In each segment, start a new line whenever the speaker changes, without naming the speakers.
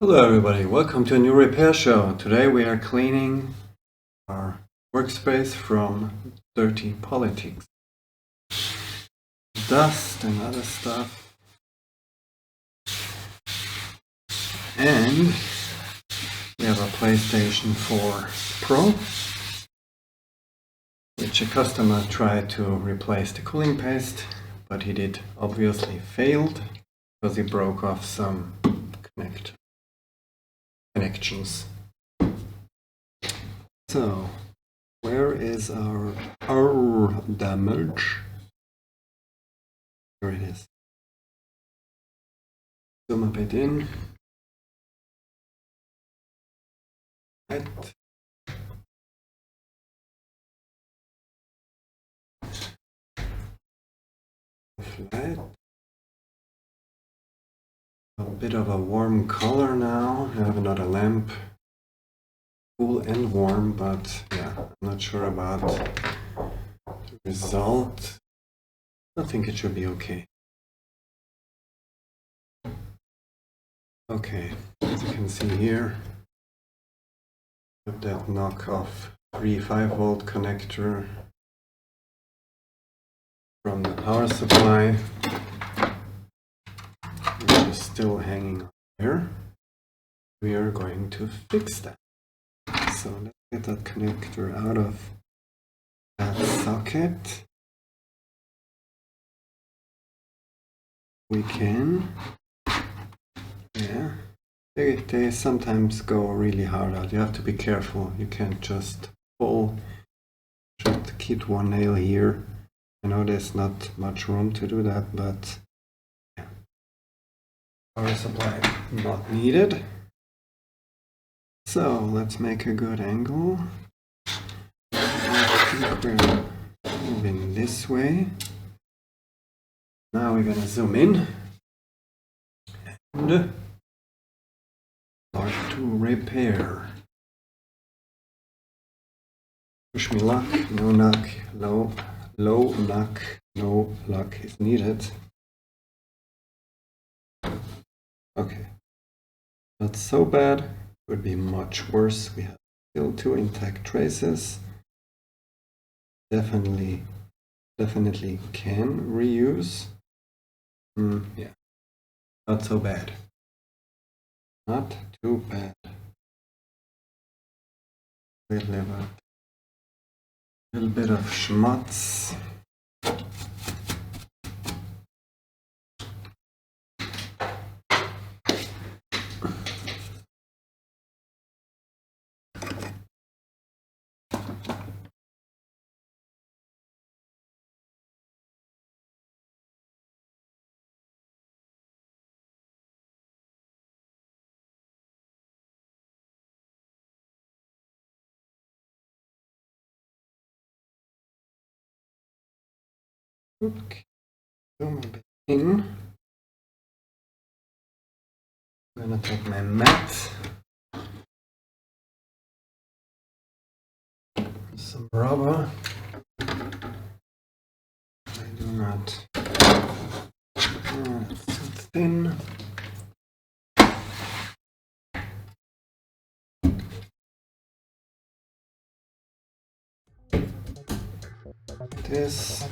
Hello everybody, welcome to a new repair show. Today we are cleaning our workspace from dirty politics. Dust and other stuff. And we have a PlayStation 4 Pro, which a customer tried to replace the cooling paste, but he did obviously failed because he broke off some connections. So, where is our damage? Here it is. Zoom a bit in. Right. Light. A bit of a warm color now. I have another lamp. Cool and warm, but yeah, I'm not sure about the result. I think it should be okay. Okay, as you can see here, with that knockoff 3.5 volt connector from the power supply, which is still hanging there. We are going to fix that. So let's get that connector out of that socket. We can, yeah, they sometimes go really hard out. You have to be careful. You can't just pull. Just keep one nail here. I know there's not much room to do that, but yeah. Power supply not needed. So let's make a good angle. I think we're moving this way. Now we're gonna zoom in and start to repair. Wish me luck. No luck. Low luck. No luck is needed. Okay, not so bad. Would be much worse. We have still 2 intact traces. Definitely can reuse. Yeah, not so bad. Not too bad. Little bit of schmutz. Okay, zoom a bit in. I'm gonna take my mat, some rubber. I do not. It's too thin. This.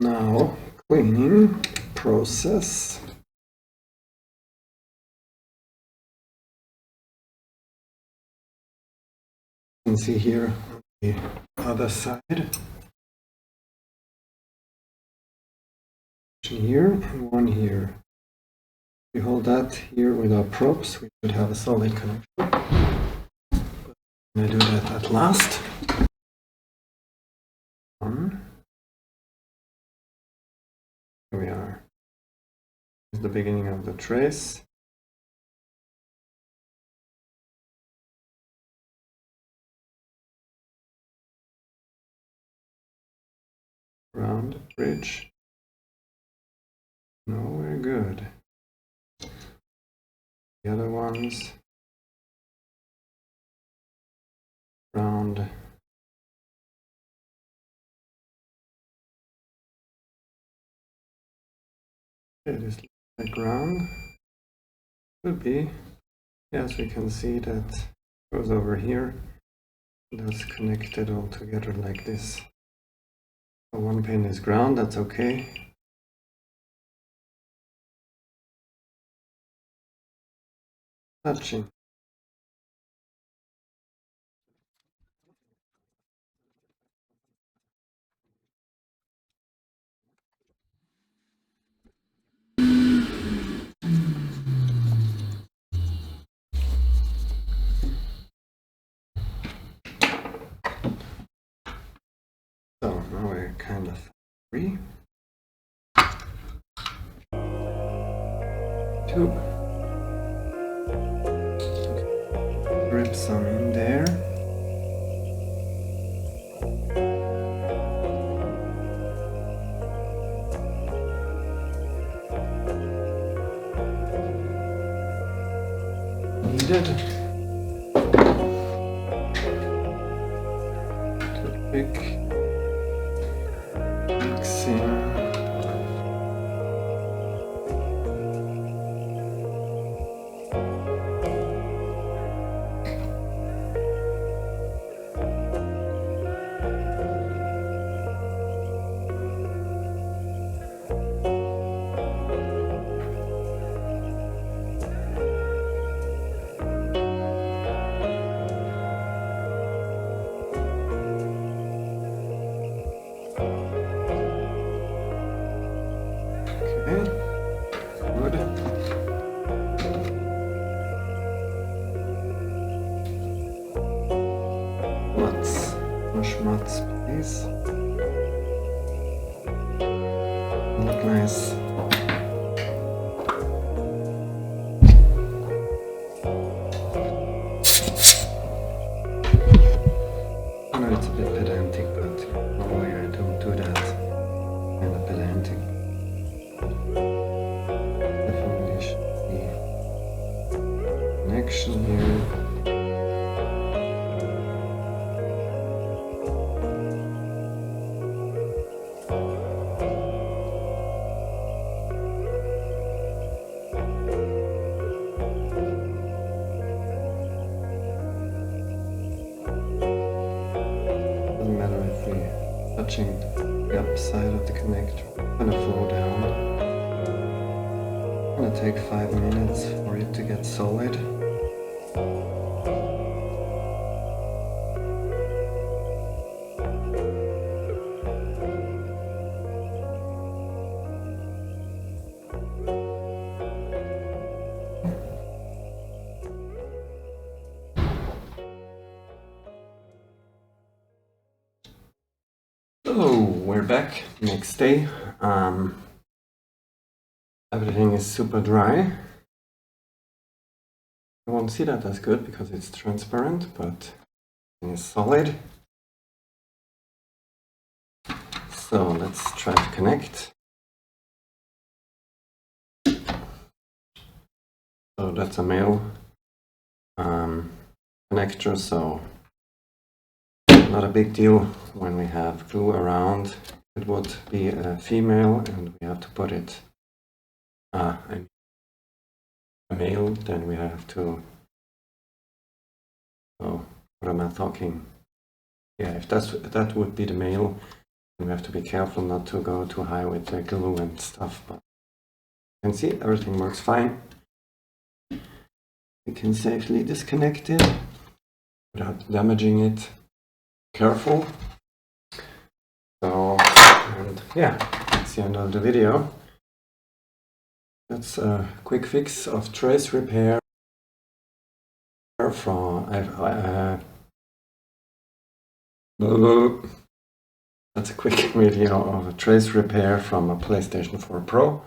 Now, cleaning process. You can see here on the other side. Here and one here. We hold that here with our probes. We should have a solid connection. I'm going to do that at last. Here we are. This is the beginning of the trace. Round bridge. No, we're good. The other ones. Round. It is like round. Could be. Yes, we can see that goes over here. That's connected all together like this. So one pin is ground, that's okay. Touching. So now we're kind of free. Tube. Grip some in there. Needed. Toothpick. Schmatz, please. Look nice. I know it's a bit pedantic, but normally I don't do that. Kind of pedantic. Definitely should be connection here. touching the upside of the connector. It's gonna flow down. It's gonna take 5 minutes for it to get solid. So we're back next day. Everything is super dry. You won't see that as good because it's transparent, but it is solid. So let's try to connect. So that's a male connector, so not a big deal when we have glue around. It would be a female and we have to put it a male, then we have to, oh, what am I talking? Yeah, if that would be the male, then we have to be careful not to go too high with the glue and stuff, but you can see everything works fine. We can safely disconnect it without damaging it. Careful. So, and yeah, that's the end of the video. That's a quick fix of trace repair from that's a quick video of a trace repair from a PlayStation 4 Pro.